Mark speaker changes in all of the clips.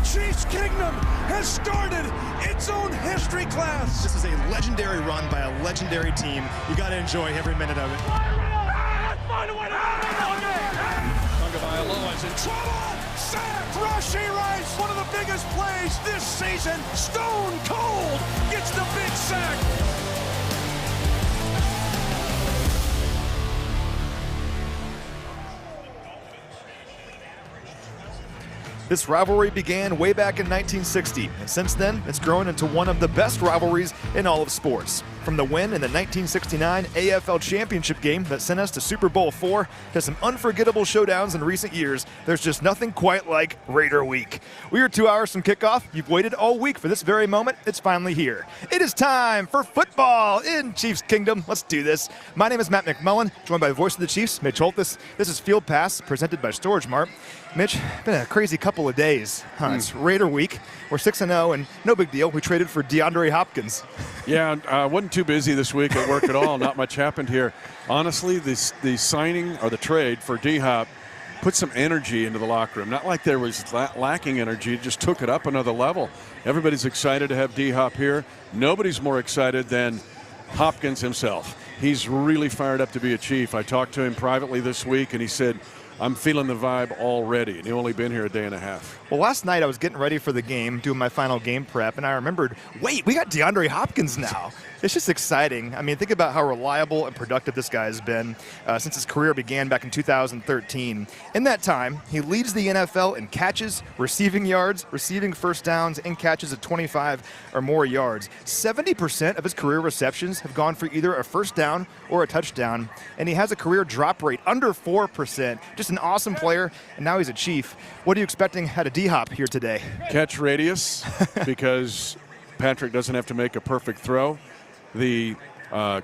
Speaker 1: Chiefs Kingdom has started its own history class.
Speaker 2: This is a legendary run by a legendary team. You got to enjoy every minute of it.
Speaker 1: Let's find a way to Tagovailoa is in trouble. Sack. Rashee Rice, one of the biggest plays this season. Stone Cold gets the big sack.
Speaker 3: This rivalry began way back in 1960, and since then, it's grown into one of the best rivalries in all of sports. From the win in the 1969 AFL Championship game that sent us to Super Bowl IV to some unforgettable showdowns in recent years, there's just nothing quite like Raider Week. We are 2 hours from kickoff. You've waited all week for this very moment. It's finally here. It is time for football in Chiefs Kingdom. Let's do this. My name is Matt McMullen, joined by the voice of the Chiefs, Mitch Holthus. This is Field Pass, presented by StorageMart. Mitch, been a crazy couple of days. It's Raider Week. We're 6-0, and no big deal. We traded for DeAndre Hopkins.
Speaker 4: Yeah, wasn't too busy this week at work at all. Not much happened here. Honestly, the signing or the trade for D-Hop put some energy into the locker room. Not like there was lacking energy. It just took it up another level. Everybody's excited to have D-Hop here. Nobody's more excited than Hopkins himself. He's really fired up to be a Chief. I talked to him privately this week, and he said, I'm feeling the vibe already, and he's only been here a day and a half.
Speaker 3: Well, last night I was getting ready for the game, doing my final game prep, and I remembered, wait, we got DeAndre Hopkins now. It's just exciting. I mean, think about how reliable and productive this guy has been since his career began back in 2013. In that time, he leads the NFL in catches, receiving yards, receiving first downs, and catches of 25 or more yards. 70% of his career receptions have gone for either a first down or a touchdown, and he has a career drop rate under 4%. Just an awesome player, and now he's a Chief. What are you expecting out of D-Hop here today?
Speaker 4: Catch radius, because Patrick doesn't have to make a perfect throw. The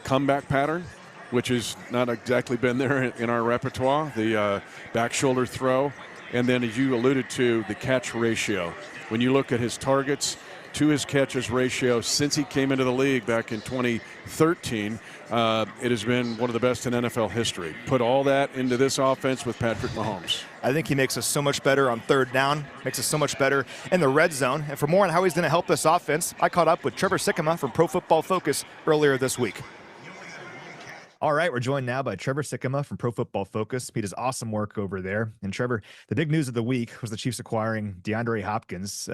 Speaker 4: comeback pattern, which has not exactly been there in our repertoire, the back shoulder throw, and then as you alluded to, the catch ratio. When you look at his targets to his catches ratio since he came into the league back in 2013, it has been one of the best in NFL history. Put all that into this offense with Patrick Mahomes.
Speaker 3: I think he makes us so much better on third down, makes us so much better in the red zone. And for more on how he's going to help this offense, I caught up with Trevor Sikkema from Pro Football Focus earlier this week. All right, we're joined now by Trevor Sikkema from Pro Football Focus. He does awesome work over there. And Trevor, the big news of the week was the Chiefs acquiring DeAndre Hopkins.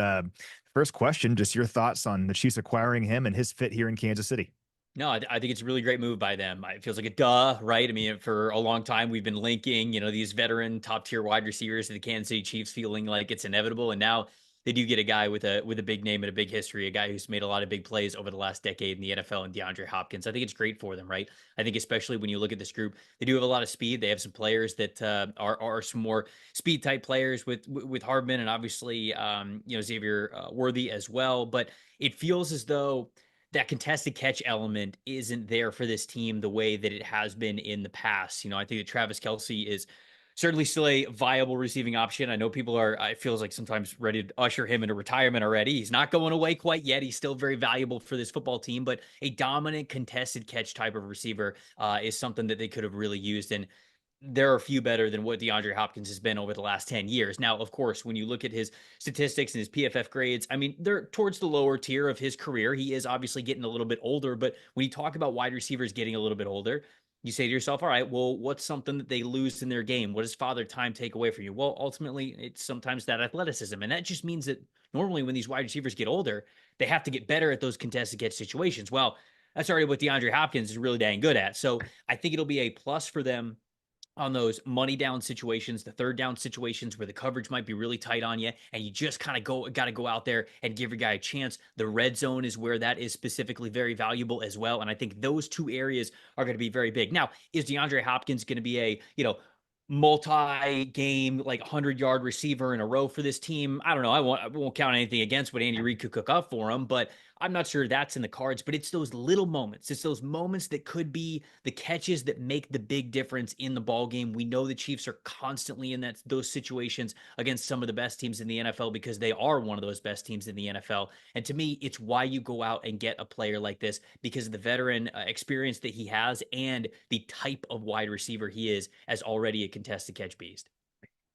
Speaker 3: First question, just your thoughts on the Chiefs acquiring him and his fit here in Kansas City.
Speaker 5: No, I think it's a really great move by them. It feels like a duh, right? I mean, for a long time, we've been linking, these veteran top-tier wide receivers to the Kansas City Chiefs, feeling like it's inevitable. And now they do get a guy with a big name and a big history, a guy who's made a lot of big plays over the last decade in the NFL, and DeAndre Hopkins. I think it's great for them, right? I think especially when you look at this group, they do have a lot of speed. They have some players that are some more speed-type players with Hardman and obviously, Xavier Worthy as well. But it feels as though that contested catch element isn't there for this team the way that it has been in the past. I think that Travis Kelce is certainly still a viable receiving option. I know people it feels like sometimes ready to usher him into retirement already. He's not going away quite yet. He's still very valuable for this football team, but a dominant contested catch type of receiver is something that they could have really used. And there are few better than what DeAndre Hopkins has been over the last 10 years. Now, of course, when you look at his statistics and his PFF grades, I mean, they're towards the lower tier of his career. He is obviously getting a little bit older, but when you talk about wide receivers getting a little bit older, you say to yourself, all right, well, what's something that they lose in their game? What does Father Time take away from you? Well, ultimately, it's sometimes that athleticism. And that just means that normally when these wide receivers get older, they have to get better at those contested catch situations. Well, that's already what DeAndre Hopkins is really dang good at. So I think it'll be a plus for them on those money down situations, the third down situations where the coverage might be really tight on you, and you just kind of got to go out there and give your guy a chance. The red zone is where that is specifically very valuable as well. And I think those two areas are going to be very big. Now, is DeAndre Hopkins going to be a, multi-game, like 100-yard receiver in a row for this team? I don't know. I won't count anything against what Andy Reid could cook up for him, but I'm not sure that's in the cards. But it's those little moments. It's those moments that could be the catches that make the big difference in the ball game. We know the Chiefs are constantly in those situations against some of the best teams in the NFL because they are one of those best teams in the NFL. And to me, it's why you go out and get a player like this, because of the veteran experience that he has and the type of wide receiver he is as already a contested catch beast.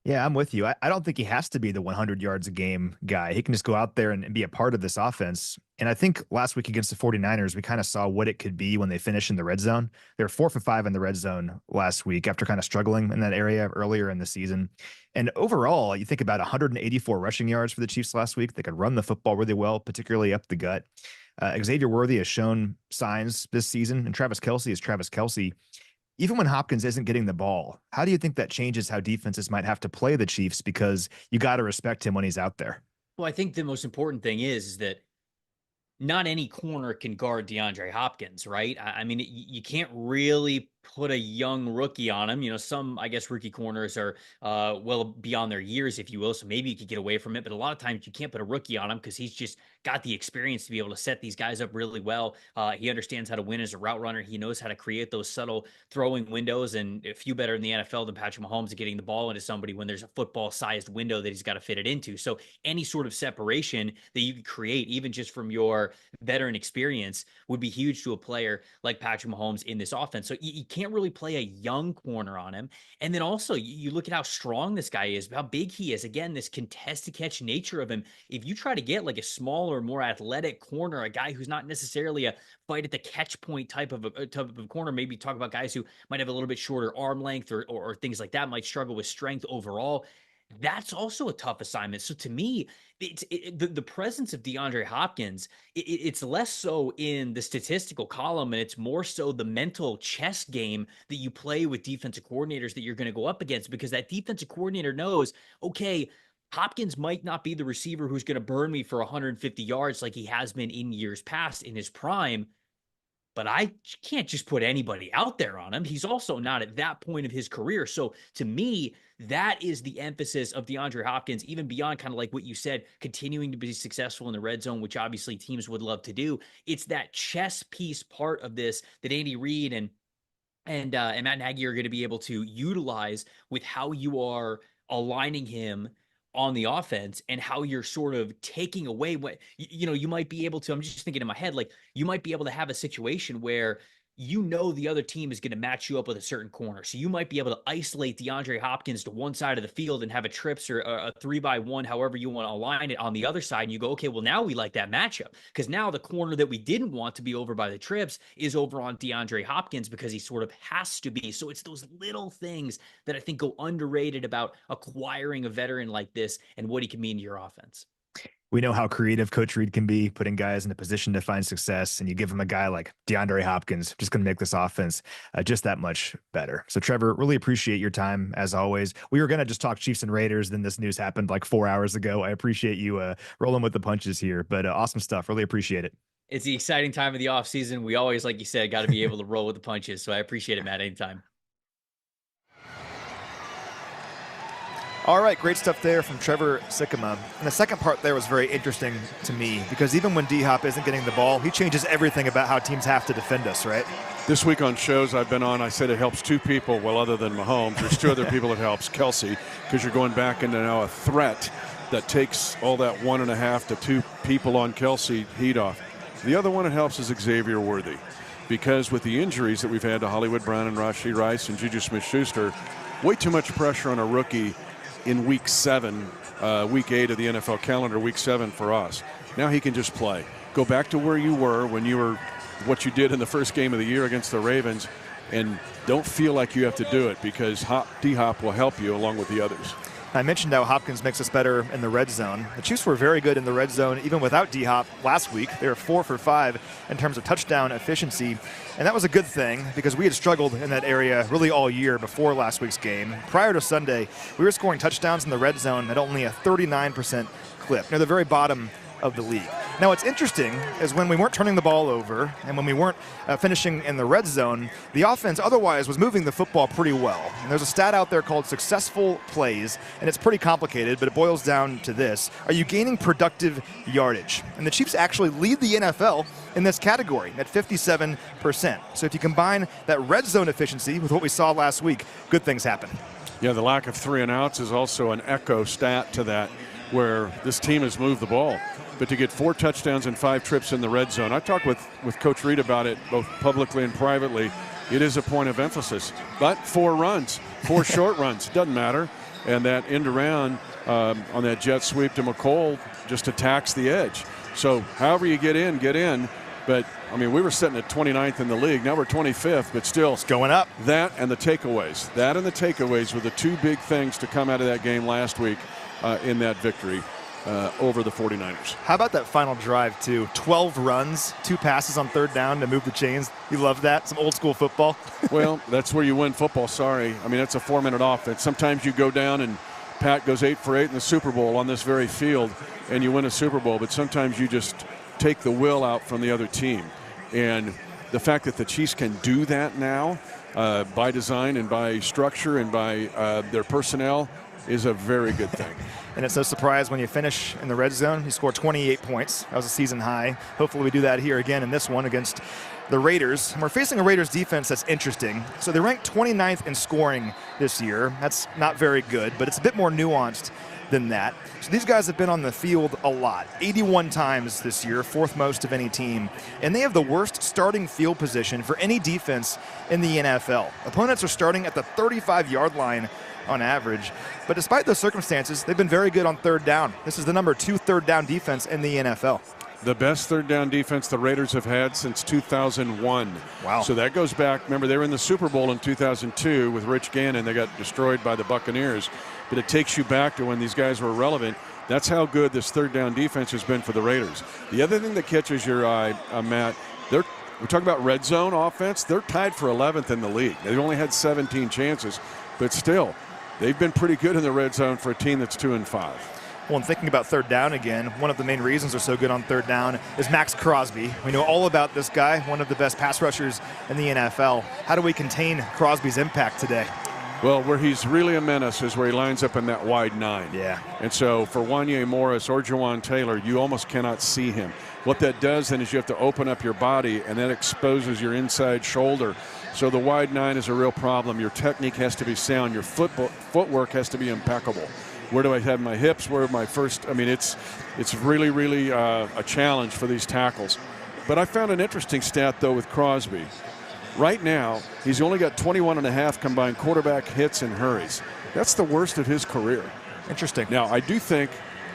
Speaker 3: Yeah, I'm with you. I don't think he has to be the 100 yards a game guy. He can just go out there and be a part of this offense. And I think last week against the 49ers, we kind of saw what it could be when they finish in the red zone. They were 4 for 5 in the red zone last week after kind of struggling in that area earlier in the season. And overall, you think about 184 rushing yards for the Chiefs last week. They could run the football really well, particularly up the gut. Xavier Worthy has shown signs this season, and Travis Kelce is Travis Kelce. Even when Hopkins isn't getting the ball, how do you think that changes how defenses might have to play the Chiefs? Because you got to respect him when he's out there.
Speaker 5: Well, I think the most important thing is that not any corner can guard DeAndre Hopkins, right? I mean, you can't really put a young rookie on him. You know, some, I guess, rookie corners are well beyond their years, if you will. So maybe you could get away from it. But a lot of times you can't put a rookie on him because he's just got the experience to be able to set these guys up really well. He understands how to win as a route runner. He knows how to create those subtle throwing windows, and a few better in the NFL than Patrick Mahomes at getting the ball into somebody when there's a football-sized window that he's got to fit it into. So any sort of separation that you could create, even just from your veteran experience, would be huge to a player like Patrick Mahomes in this offense. So you can't really play a young corner on him. And then also you look at how strong this guy is, how big he is. Again, this contested catch nature of him. If you try to get like a smaller, more athletic corner, a guy who's not necessarily a fight at the catch point type of corner, maybe talk about guys who might have a little bit shorter arm length or things like that, might struggle with strength overall. That's also a tough assignment. So to me, the presence of DeAndre Hopkins, it's less so in the statistical column, and it's more so the mental chess game that you play with defensive coordinators that you're going to go up against, because that defensive coordinator knows, okay, Hopkins might not be the receiver who's going to burn me for 150 yards like he has been in years past in his prime, but I can't just put anybody out there on him. He's also not at that point of his career. So to me, that is the emphasis of DeAndre Hopkins, even beyond kind of like what you said, continuing to be successful in the red zone, which obviously teams would love to do. It's that chess piece part of this that Andy Reid and Matt Nagy are going to be able to utilize with how you are aligning him on the offense and how you're sort of taking away what, you might be able to, I'm just thinking in my head, like you might be able to have a situation where the other team is going to match you up with a certain corner. So you might be able to isolate DeAndre Hopkins to one side of the field and have a trips or a 3-by-1, however you want to align it on the other side. And you go, okay, well now we like that matchup because now the corner that we didn't want to be over by the trips is over on DeAndre Hopkins because he sort of has to be. So it's those little things that I think go underrated about acquiring a veteran like this and what he can mean to your offense.
Speaker 3: We know how creative Coach Reid can be, putting guys in a position to find success, and you give him a guy like DeAndre Hopkins, just going to make this offense just that much better. So, Trevor, really appreciate your time, as always. We were going to just talk Chiefs and Raiders, then this news happened like 4 hours ago. I appreciate you rolling with the punches here, but awesome stuff. Really appreciate it.
Speaker 5: It's the exciting time of the offseason. We always, like you said, got to be able to roll with the punches, so I appreciate it, Matt, anytime.
Speaker 3: All right, great stuff there from Trevor Sikkema. And the second part there was very interesting to me because even when D-Hop isn't getting the ball, he changes everything about how teams have to defend us, right?
Speaker 4: This week on shows I've been on, I said it helps two people, well, other than Mahomes. There's two other people it helps. Kelce, because you're going back into now a threat that takes all that 1.5 to 2 people on Kelce heat off. The other one it helps is Xavier Worthy, because with the injuries that we've had to Hollywood Brown and Rashee Rice and Juju Smith-Schuster, way too much pressure on a rookie in week 7, week 8 of the NFL calendar, week 7 for us. Now he can just play. Go back to where you were when you were what you did in the first game of the year against the Ravens, and don't feel like you have to do it because D-Hop will help you along with the others.
Speaker 3: I mentioned how Hopkins makes us better in the red zone. The Chiefs were very good in the red zone, even without D-Hop last week. They were 4 for 5 in terms of touchdown efficiency, and that was a good thing because we had struggled in that area really all year before last week's game. Prior to Sunday, we were scoring touchdowns in the red zone at only a 39% clip, near the very bottom of the league. Now, what's interesting is when we weren't turning the ball over and when we weren't finishing in the red zone, the offense otherwise was moving the football pretty well. And there's a stat out there called successful plays, and it's pretty complicated, but it boils down to this. Are you gaining productive yardage? And the Chiefs actually lead the NFL in this category at 57%. So if you combine that red zone efficiency with what we saw last week, good things happen.
Speaker 4: Yeah, the lack of 3 and outs is also an echo stat to that, where this team has moved the ball. But to get 4 touchdowns and 5 trips in the red zone, I talked with Coach Reid about it both publicly and privately. It is a point of emphasis. But 4 runs, 4 short runs, doesn't matter. And that end around on that jet sweep to McColl just attacks the edge. So however you get in. But, I mean, we were sitting at 29th in the league. Now we're 25th, but still.
Speaker 3: It's going up.
Speaker 4: That and the takeaways. That and the takeaways were the two big things to come out of that game last week in that victory over the 49ers.
Speaker 3: How about that final drive, too? 12 runs, 2 passes on third down to move the chains. You love that? Some old school football.
Speaker 4: Well, that's where you win football. Sorry. I mean, that's a 4-minute offense. Sometimes you go down and Pat goes 8 for 8 in the Super Bowl on this very field and you win a Super Bowl, but sometimes you just take the will out from the other team. And the fact that the Chiefs can do that now by design and by structure and by their personnel is a very good thing.
Speaker 3: And it's no surprise when you finish in the red zone, you score 28 points. That was a season high. Hopefully we do that here again in this one against the Raiders. And we're facing a Raiders defense that's interesting. So they ranked 29th in scoring this year. That's not very good, but it's a bit more nuanced than that. So these guys have been on the field a lot, 81 times this year, 4th most of any team. And they have the worst starting field position for any defense in the NFL. Opponents are starting at the 35-yard line on average. But despite those circumstances, they've been very good on third down. This is the number 2 third down defense in the NFL.
Speaker 4: The best third down defense the Raiders have had since 2001.
Speaker 3: Wow.
Speaker 4: So that goes back. Remember, they were in the Super Bowl in 2002 with Rich Gannon. They got destroyed by the Buccaneers. But it takes you back to when these guys were relevant. That's how good this third down defense has been for the Raiders. The other thing that catches your eye, Matt, we're talking about red zone offense. They're tied for 11th in the league. They've only had 17 chances, but still, they've been pretty good in the red zone for a team that's 2-5.
Speaker 3: Well, and thinking about third down again, one of the main reasons they're so good on third down is Max Crosby. We know all about this guy, one of the best pass rushers in the NFL. How do we contain Crosby's impact today?
Speaker 4: Well, where he's really a menace is where he lines up in that wide 9.
Speaker 3: Yeah.
Speaker 4: And so for Wanye Morris or Jawan Taylor, you almost cannot see him. What that does then is you have to open up your body, and that exposes your inside shoulder. So the wide 9 is a real problem. Your technique has to be sound. Your footwork has to be impeccable. Where do I have my hips? Where are my first? I mean, it's really, really a challenge for these tackles. But I found an interesting stat, though, with Crosby. Right now, he's only got 21.5 combined quarterback hits and hurries. That's the worst of his career.
Speaker 3: Interesting.
Speaker 4: Now, I do think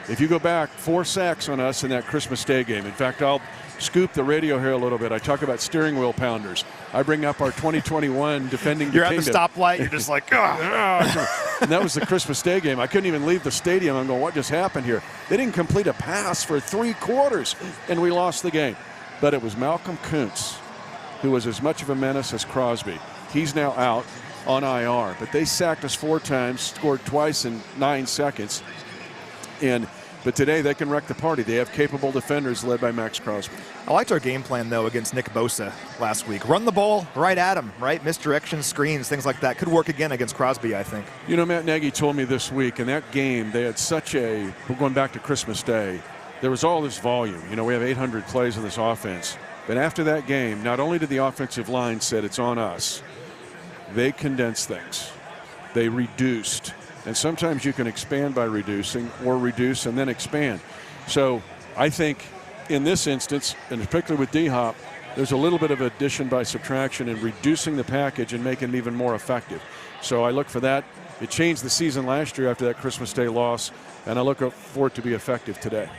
Speaker 4: if you go back, 4 sacks on us in that Christmas Day game. In fact, I'll scoop the radio here a little bit. I talk about steering wheel pounders. I bring up our 2021 defending
Speaker 3: You're
Speaker 4: the
Speaker 3: at the
Speaker 4: kingdom.
Speaker 3: stoplight. You're just like, oh.
Speaker 4: And that was the Christmas Day game. I couldn't even leave the stadium. I'm going, what just happened here? They didn't complete a pass for 3 quarters, and we lost the game. But it was Malcolm Kuntz who was as much of a menace as Crosby. He's now out on IR. But they sacked us 4 times, scored twice in 9 seconds. But today they can wreck the party. They have capable defenders led by Max Crosby.
Speaker 3: I liked our game plan, though, against Nick Bosa last week. Run the ball right at him, right? Misdirection, screens, things like that. Could work again against Crosby, I think.
Speaker 4: You know, Matt Nagy told me this week, in that game, they had we're going back to Christmas Day, there was all this volume. You know, we have 800 plays in this offense. But after that game, not only did the offensive line said it's on us, they condensed things. They reduced. And sometimes you can expand by reducing, or reduce and then expand. So I think in this instance, and particularly with D-Hop, there's a little bit of addition by subtraction and reducing the package and making it even more effective. So I look for that. It changed the season last year after that Christmas Day loss, and I look for it to be effective today.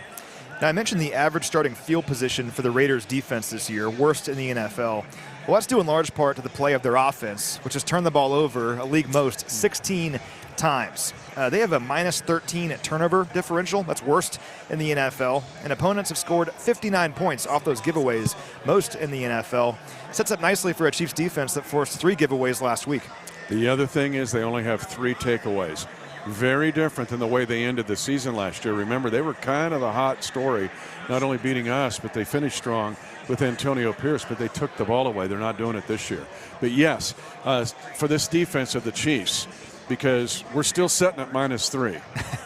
Speaker 3: Now, I mentioned the average starting field position for the Raiders defense this year, worst in the NFL. Well, that's due in large part to the play of their offense, which has turned the ball over a league most 16 times. They have a minus 13 turnover differential. That's worst in the NFL. And opponents have scored 59 points off those giveaways, most in the NFL. Sets up nicely for a Chiefs defense that forced 3 giveaways last week.
Speaker 4: The other thing is they only have 3 takeaways. Very different than the way they ended the season last year. Remember, they were kind of a hot story, not only beating us, but they finished strong with Antonio Pierce, but they took the ball away. They're not doing it this year. But yes, for this defense of the Chiefs, because we're still sitting at minus 3,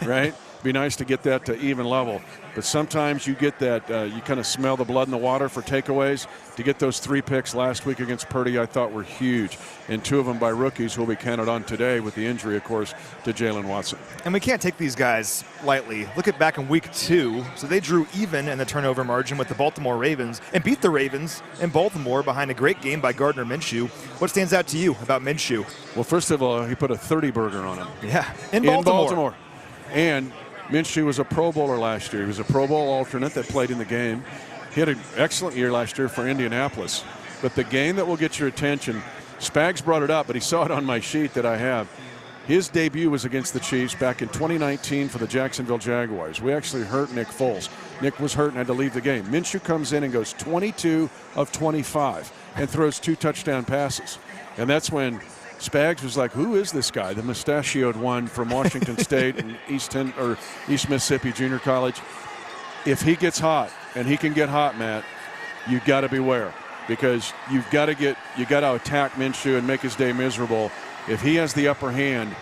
Speaker 4: right? Be nice to get that to even level. But sometimes you get that, you kind of smell the blood in the water for takeaways. To get those 3 picks last week against Purdy, I thought were huge. And 2 of them by rookies who will be counted on today with the injury, of course, to Jalen Watson.
Speaker 3: And we can't take these guys lightly. Look at back in week 2. So they drew even in the turnover margin with the Baltimore Ravens and beat the Ravens in Baltimore behind a great game by Gardner Minshew. What stands out to you about Minshew?
Speaker 4: Well, first of all, he put a 30 burger on him.
Speaker 3: Yeah, in
Speaker 4: Baltimore.
Speaker 3: Baltimore.
Speaker 4: And Minshew was a Pro Bowler last year. He was a Pro Bowl alternate that played in the game. He had an excellent year last year for Indianapolis. But the game that will get your attention, Spags brought it up, but he saw it on my sheet that I have. His debut was against the Chiefs back in 2019 for the Jacksonville Jaguars. We actually hurt Nick Foles. Nick was hurt and had to leave the game. Minshew comes in and goes 22 of 25 and throws 2 touchdown passes. And that's when Spags was like, who is this guy? The mustachioed one from Washington State and East Mississippi Junior College. If he gets hot, and he can get hot, Matt, you've got to beware, because you got to attack Minshew and make his day miserable. If he has the upper hand,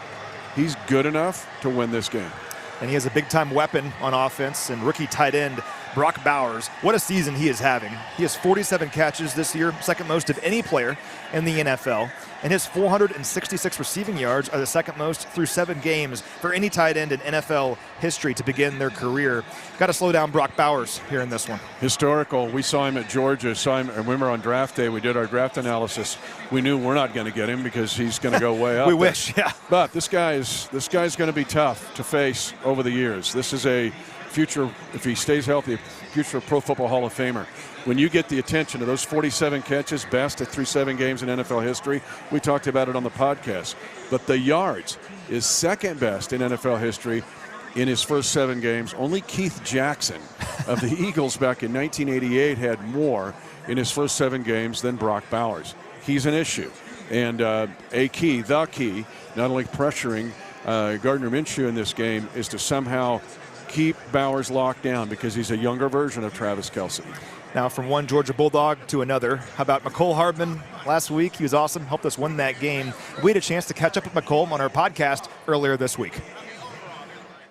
Speaker 4: he's good enough to win this game.
Speaker 3: And he has a big-time weapon on offense, and rookie tight end Brock Bowers. What a season he is having. He has 47 catches this year, second most of any player in the NFL. And his 466 receiving yards are the second most through 7 games for any tight end in NFL history to begin their career. Got to slow down Brock Bowers here in this one.
Speaker 4: Historical. We saw him at Georgia. I remember on draft day, we did our draft analysis. We knew we're not going to get him because he's going to go way up.
Speaker 3: We wish, yeah.
Speaker 4: But this guy's going to be tough to face over the years. This is a future, if he stays healthy, future Pro Football Hall of Famer. When you get the attention of those 47 catches, best through 7 games in NFL history, we talked about it on the podcast. But the yards is second best in NFL history in his first 7 games. Only Keith Jackson of the Eagles back in 1988 had more in his first 7 games than Brock Bowers. He's an issue. And the key, not only pressuring Gardner Minshew in this game, is to somehow keep Bowers locked down, because he's a younger version of Travis Kelce.
Speaker 3: Now, from one Georgia Bulldog to another, how about McCole Hardman last week? He was awesome, helped us win that game. We had a chance to catch up with McCole on our podcast earlier this week.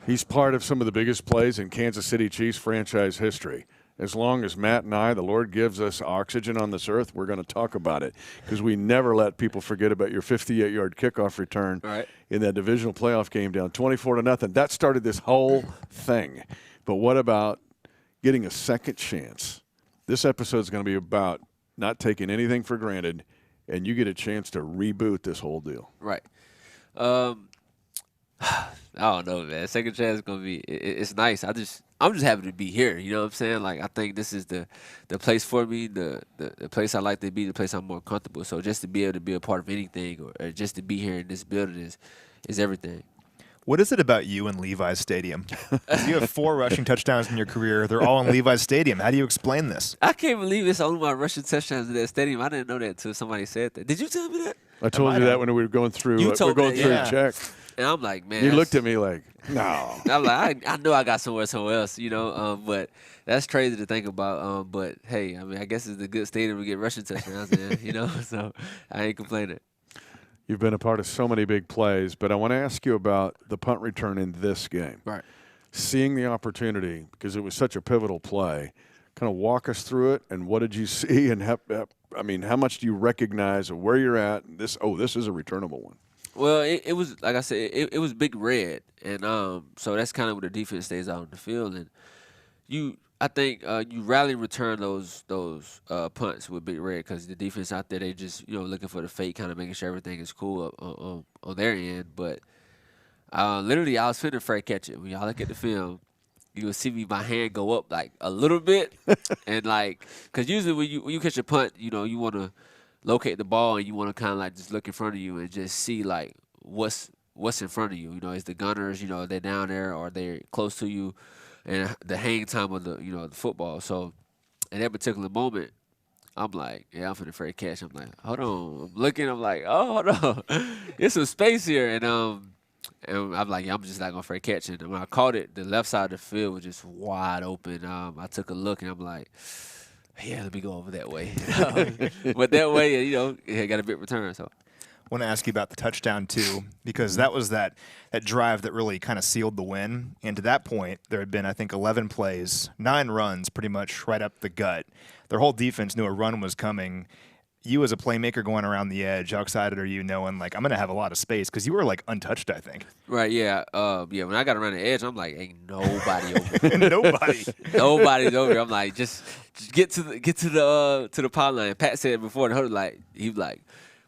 Speaker 4: He's part of some of the biggest plays in Kansas City Chiefs franchise history. As long as Matt and I, the Lord gives us oxygen on this earth, we're going to talk about it, because we never let people forget about your 58-yard kickoff return in that divisional playoff game down 24-0. That started this whole thing. But what about getting a second chance? This episode is going to be about not taking anything for granted, and you get a chance to reboot this whole deal.
Speaker 6: Right. I don't know, man. Second chance is going to be it's nice. I'm just happy to be here. You know what I'm saying? Like, I think this is the place for me, the place I like to be, the place I'm more comfortable. So just to be able to be a part of anything, or just to be here in this building is everything.
Speaker 3: What is it about you and Levi's Stadium? You have 4 rushing touchdowns in your career. They're all in Levi's Stadium. How do you explain this?
Speaker 6: I can't believe it's only my rushing touchdowns in that stadium. I didn't know that until somebody said that. Did you tell me that?
Speaker 4: I told you that when we were going through.
Speaker 6: You told me
Speaker 4: a check.
Speaker 6: And I'm like, man.
Speaker 4: You looked at me like, no.
Speaker 6: I'm like, I know I got somewhere else, you know. But that's crazy to think about. But hey, I mean, I guess it's a good stadium to get rushing touchdowns in, you know. So I ain't complaining.
Speaker 4: You've been a part of so many big plays, but I want to ask you about the punt return in this game.
Speaker 6: Right.
Speaker 4: Seeing the opportunity, because it was such a pivotal play, kind of walk us through it, and what did you see, and how much do you recognize of where you're at? This is a returnable one.
Speaker 6: Well, it was, like I said, it was Big Red, and so that's kind of where the defense stays out on the field, and I think you rarely return those punts with Big Red, because the defense out there, they just looking for the fake, kind of making sure everything is cool on their end. But literally, I was finna fair catch it. When y'all look at the film, you will see my hand go up like a little bit, and like, because usually when you catch a punt, you want to locate the ball, and you want to kind of like just look in front of you and just see like what's in front of you. Is the gunners, they're down there or they're close to you, and the hang time of the football. So in that particular moment, I'm like, yeah, I'm finna fair catch. I'm like, hold on. I'm looking. I'm like, oh, hold on. There's some space here, and I'm like, yeah, I'm just not gonna fair catch it. And when I caught it, the left side of the field was just wide open. I took a look, and I'm like, yeah, let me go over that way. But that way, it got a big return. So
Speaker 3: I want to ask you about the touchdown, too, because that was that drive that really kind of sealed the win. And to that point, there had been, I think, 11 plays, 9 runs pretty much right up the gut. Their whole defense knew a run was coming. You as a playmaker going around the edge, how excited are you knowing, like, I'm going to have a lot of space? Because you were, like, untouched, I think.
Speaker 6: Right, yeah. When I got around the edge, I'm like, ain't nobody over here.
Speaker 3: Nobody.
Speaker 6: Nobody's over here. I'm like, just get to the pylon. Pat said before the huddle, like, he was like,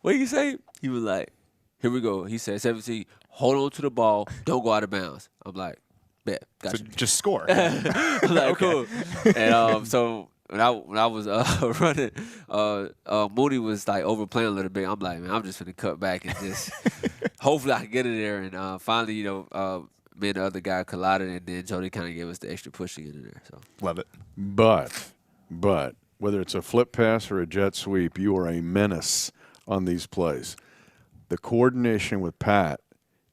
Speaker 6: What did you say? He was like, here we go. He said, 17, hold on to the ball. Don't go out of bounds. I'm like, bet. Gotcha.
Speaker 3: So just score.
Speaker 6: I'm like, cool. And so when I was running, Moody was like overplaying a little bit. I'm like, man, I'm just gonna cut back and just hopefully I can get in there. And finally, me and the other guy collided, and then Jody kind of gave us the extra push to get in there. So
Speaker 3: Love it.
Speaker 4: But whether it's a flip pass or a jet sweep, you are a menace on these plays. The coordination with Pat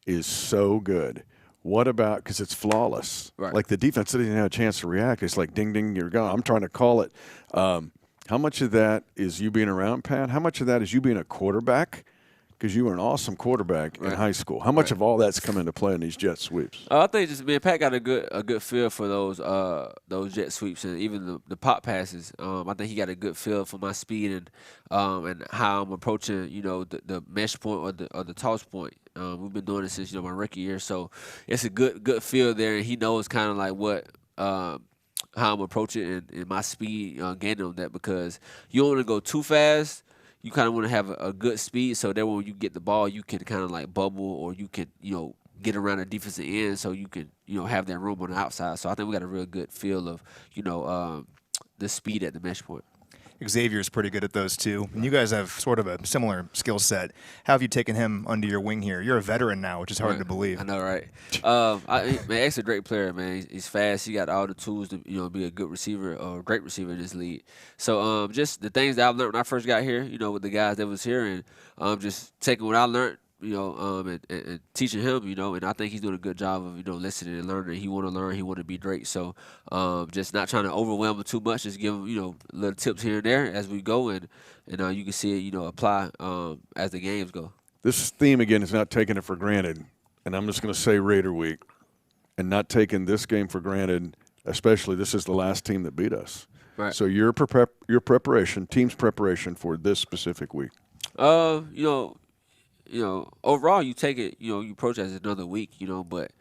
Speaker 4: is so good. What about, because it's flawless.
Speaker 6: Right.
Speaker 4: Like the defense didn't have a chance to react. It's like ding, ding, you're gone. I'm trying to call it. How much of that is you being around Pat? How much of that is you being a quarterback? Because you were an awesome quarterback in high school. How much of all that's come into play in these jet sweeps?
Speaker 6: I think just Pat got a good feel for those jet sweeps and even the pop passes. I think he got a good feel for my speed and how I'm approaching the mesh point or the toss point. We've been doing it since my rookie year, so it's a good feel there, and he knows kind of like what. How I'm approaching and my speed gaining on that, because you don't want to go too fast. You kind of want to have a good speed, so that when you get the ball, you can kind of like bubble, or you can get around the defensive end, so you can have that room on the outside. So I think we got a real good feel of the speed at the mesh point.
Speaker 3: Xavier's pretty good at those too. And you guys have sort of a similar skill set. How have you taken him under your wing here? You're a veteran now, which is hard to believe.
Speaker 6: I know, right? Man, X's a great player, man. He's fast. He got all the tools to be a good receiver or a great receiver in this league. So just the things that I learned when I first got here, with the guys that was here, and just taking what I learned, and teaching him, and I think he's doing a good job of, listening and learning. He want to learn. He want to be great. So just not trying to overwhelm him too much. Just give him, little tips here and there as we go, and you can see it, apply as the games go.
Speaker 4: This theme, again, is not taking it for granted. And I'm just going to say Raider Week, and not taking this game for granted, especially this is the last team that beat us.
Speaker 6: Right.
Speaker 4: So your preparation, team's preparation for this specific week.
Speaker 6: Overall, you take it, you approach it as another week, but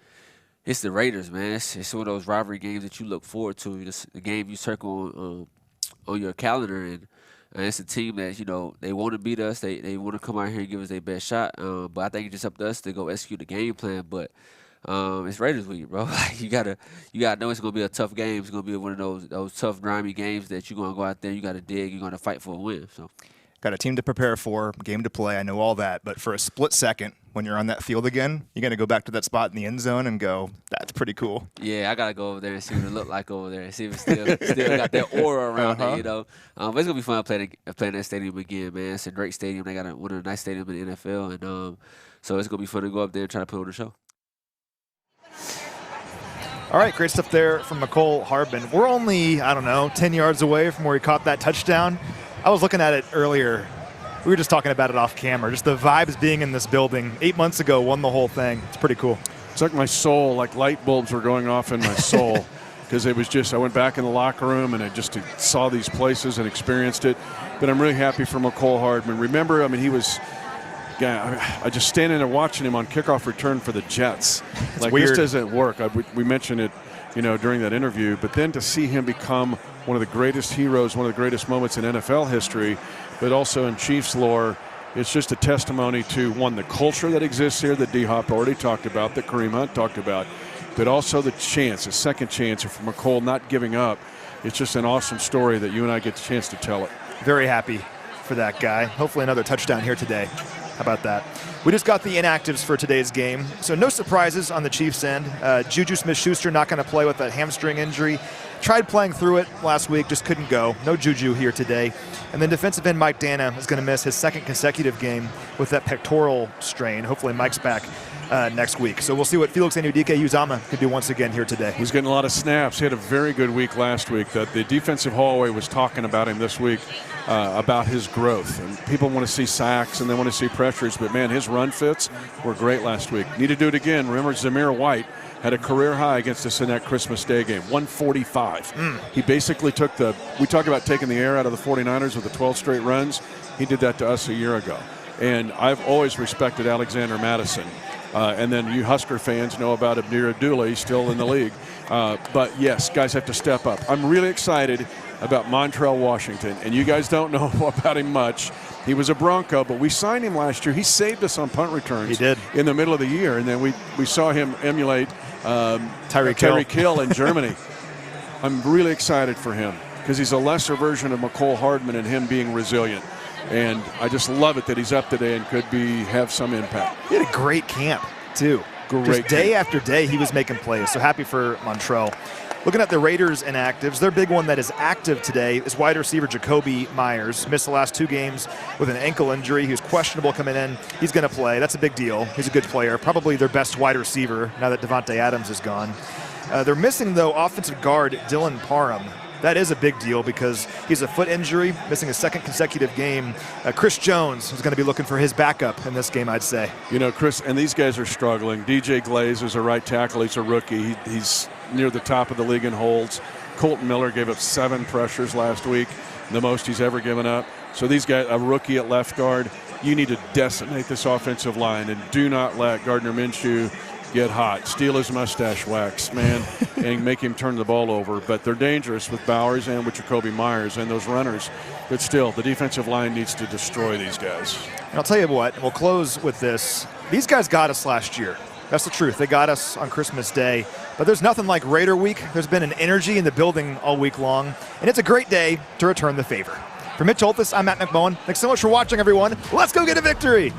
Speaker 6: it's the Raiders, man. It's one of those rivalry games that you look forward to. It's the game you circle on your calendar, and it's a team that, they want to beat us. They want to come out here and give us their best shot. But I think it's just up to us to go execute the game plan. But it's Raiders week, bro. you gotta know it's gonna be a tough game. It's gonna be one of those tough, grimy games that you're gonna go out there. You gotta dig. You're gonna fight for a win. So.
Speaker 3: Got a team to prepare for, game to play. I know all that. But for a split second, when you're on that field again, you're going to go back to that spot in the end zone and go, that's pretty cool.
Speaker 6: Yeah, I got to go over there and see what it looked like over there and see if it still got that aura around it, But it's going to be fun playing that stadium again, man. It's a great stadium. They got one of the nice stadiums in the NFL. And so it's going to be fun to go up there and try to put on a show.
Speaker 3: All right, great stuff there from McCole Hardman. We're only, 10 yards away from where he caught that touchdown. I was looking at it earlier. We were just talking about it off camera. Just the vibes being in this building. 8 months ago, won the whole thing. It's pretty cool.
Speaker 4: It's like my soul, like light bulbs were going off in my soul, because it was just, I went back in the locker room and I just saw these places and experienced it. But I'm really happy for McCole Hardman. Remember, he was, I just standing there watching him on kickoff return for the Jets.
Speaker 3: It's
Speaker 4: like,
Speaker 3: weird.
Speaker 4: This doesn't work. We mentioned it, during that interview. But then to see him become one of the greatest heroes, one of the greatest moments in NFL history, but also in Chiefs lore, it's just a testimony to, one, the culture that exists here that D-Hop already talked about, that Kareem Hunt talked about, but also the second chance for McCole not giving up. It's just an awesome story that you and I get the chance to tell it.
Speaker 3: Very happy for that guy. Hopefully another touchdown here today. How about that? We just got the inactives for today's game, so no surprises on the Chiefs' end. Juju Smith-Schuster not going to play with a hamstring injury. Tried playing through it last week, just couldn't go. No Juju here today. And then defensive end Mike Dana is going to miss his second consecutive game with that pectoral strain. Hopefully Mike's back next week. So we'll see what Felix Anudike-Uzomah could do once again here today.
Speaker 4: He's getting a lot of snaps. He had a very good week last week. The defensive hallway was talking about him this week, about his growth. And people want to see sacks and they want to see pressures, but man, his run fits were great last week. Need to do it again. Remember, Zamir White had a career high against us in that Christmas Day game, 145. He basically we talk about taking the air out of the 49ers with the 12 straight runs. He did that to us a year ago. And I've always respected Alexander Madison. And then you Husker fans know about Abdir Abdullah. He's still in the league. But yes, guys have to step up. I'm really excited about Montrell Washington, and you guys don't know about him much. He was a Bronco, but we signed him last year. He saved us on punt returns.
Speaker 3: He did.
Speaker 4: In the middle of the year, and then we saw him emulate
Speaker 3: Tyreek
Speaker 4: Hill in Germany. I'm really excited for him because he's a lesser version of McCole Hardman and him being resilient. And I just love it that he's up today and could have some impact.
Speaker 3: He had a great camp, too. Just day after day, he was making plays. So happy for Montrell. Looking at the Raiders inactives, their big one that is active today is wide receiver Jacoby Myers. Missed the last 2 games with an ankle injury. He was questionable coming in. He's going to play. That's a big deal. He's a good player. Probably their best wide receiver now that Devontae Adams is gone. They're missing, though, offensive guard Dylan Parham. That is a big deal because he's a foot injury, missing a 2nd consecutive game. Chris Jones is going to be looking for his backup in this game, I'd say.
Speaker 4: You know, Chris, and these guys are struggling. DJ Glaze is a right tackle. He's a rookie. He's near the top of the league in holds. Colton Miller gave up 7 pressures last week, the most he's ever given up. So these guys, a rookie at left guard, you need to decimate this offensive line and do not let Gardner Minshew get hot, steal his mustache wax, man, and make him turn the ball over. But they're dangerous with Bowers and with Jacoby Myers and those runners. But still, the defensive line needs to destroy these guys.
Speaker 3: And I'll tell you what, and we'll close with this. These guys got us last year. That's the truth. They got us on Christmas Day. But there's nothing like Raider Week. There's been an energy in the building all week long. And it's a great day to return the favor. For Mitch Holthus, I'm Matt McMullen. Thanks so much for watching, everyone. Let's go get a victory.